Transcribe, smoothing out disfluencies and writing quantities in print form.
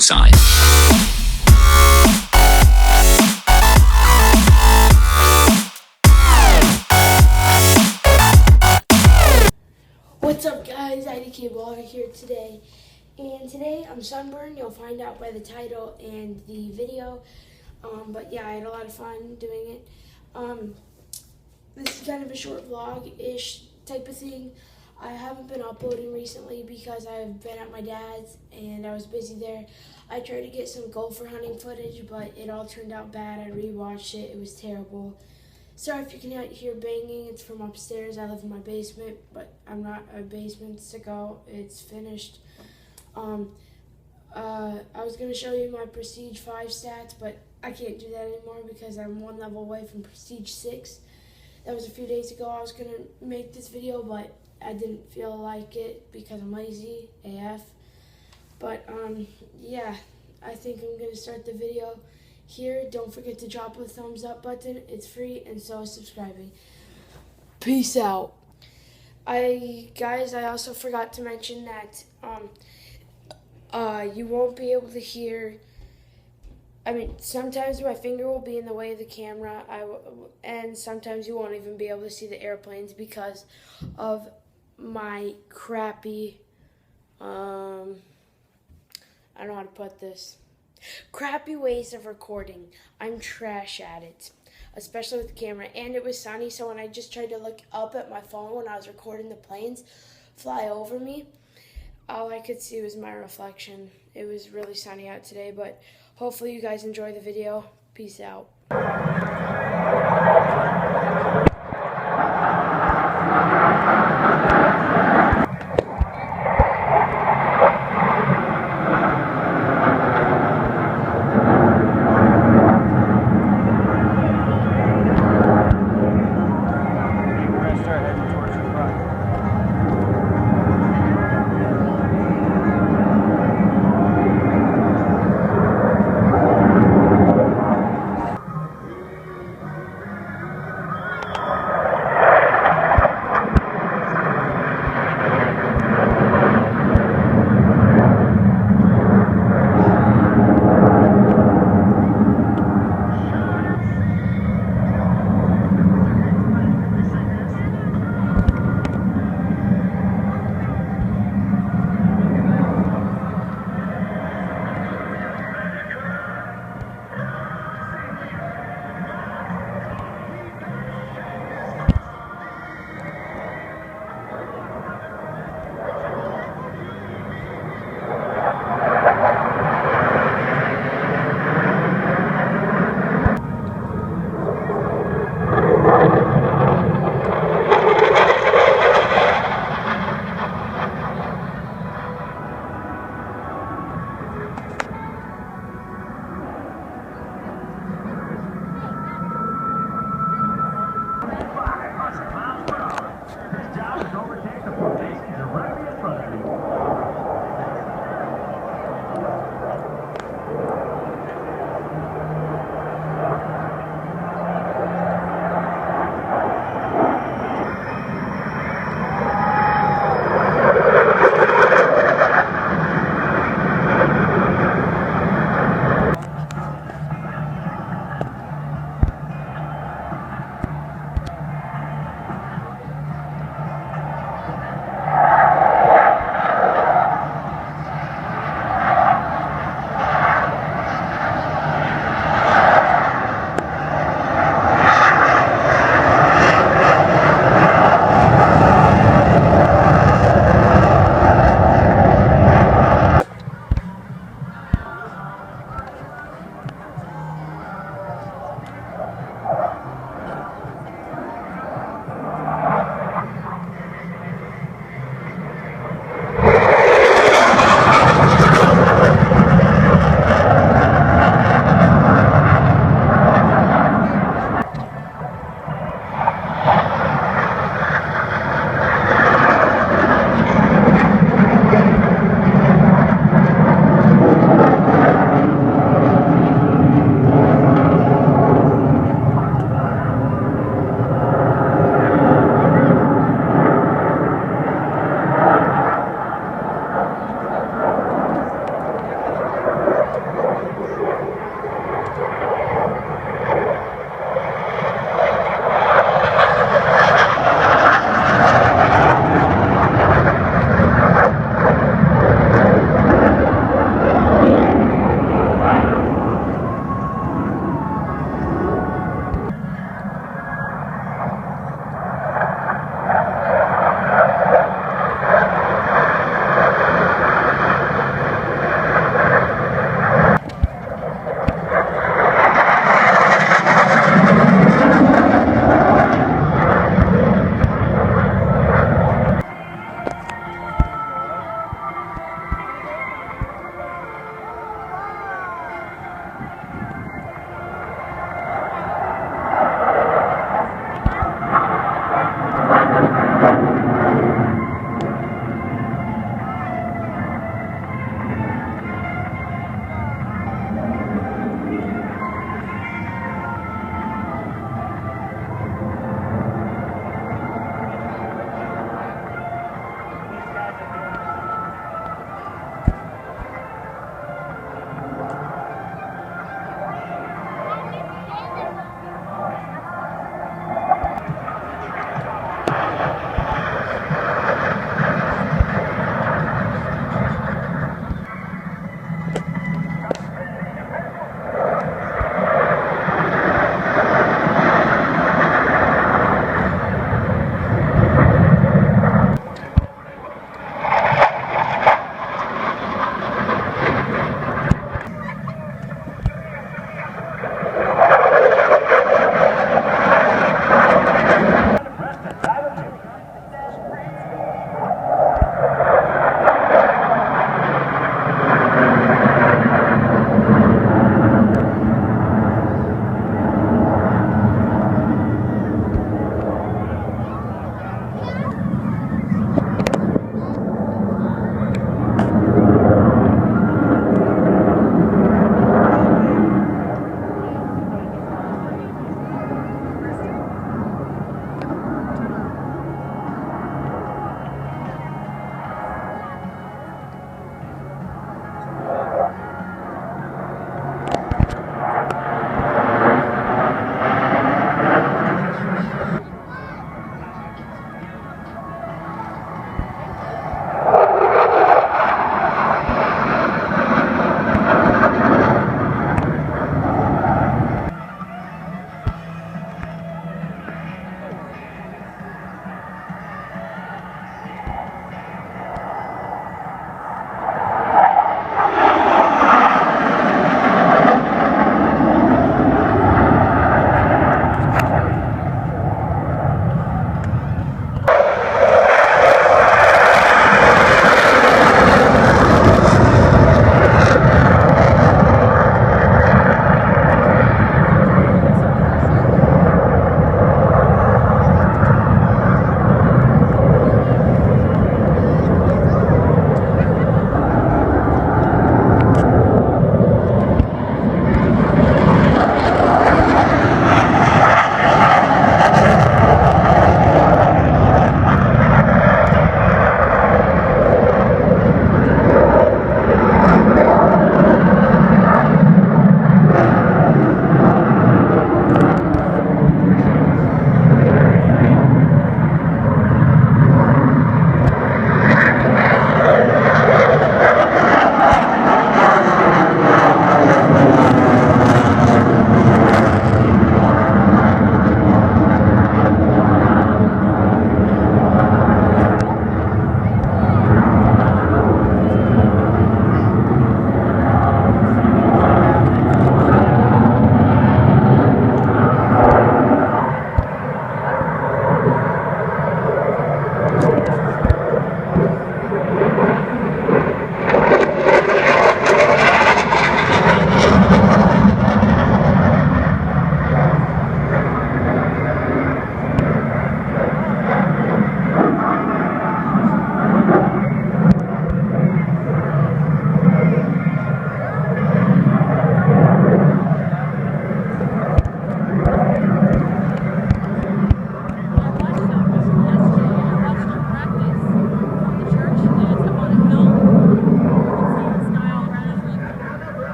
poolside. What's up guys, IDK Baller here today, and today I'm sunburned. You'll find out by the title and the video, but yeah, I had a lot of fun doing it. This is kind of a short vlog-ish type of thing. I haven't been uploading recently because I've been at my dad's and I was busy there. I tried to get some gopher hunting footage, but it all turned out bad. I rewatched it, it was terrible. Sorry if you can hear banging, it's from upstairs. I live in my basement, but I'm not a basement sicko. It's finished. I was going to show you my Prestige 5 stats, but I can't do that anymore because I'm one level away from Prestige 6. That was a few days ago. I was going to make this video, but I didn't feel like it because I'm lazy AF. But, yeah, I think I'm going to start the video here. Don't forget to drop a thumbs up button. It's free, and so is subscribing. Peace out. Guys, I also forgot to mention that you won't be able to hear. I mean, sometimes my finger will be in the way of the camera, and sometimes you won't even be able to see the airplanes because of my crappy, I don't know how to put this. Crappy ways of recording. I'm trash at it, especially with the camera. And it was sunny, so when I just tried to look up at my phone when I was recording the planes fly over me, all I could see was my reflection. It was really sunny out today, but hopefully you guys enjoy the video. Peace out.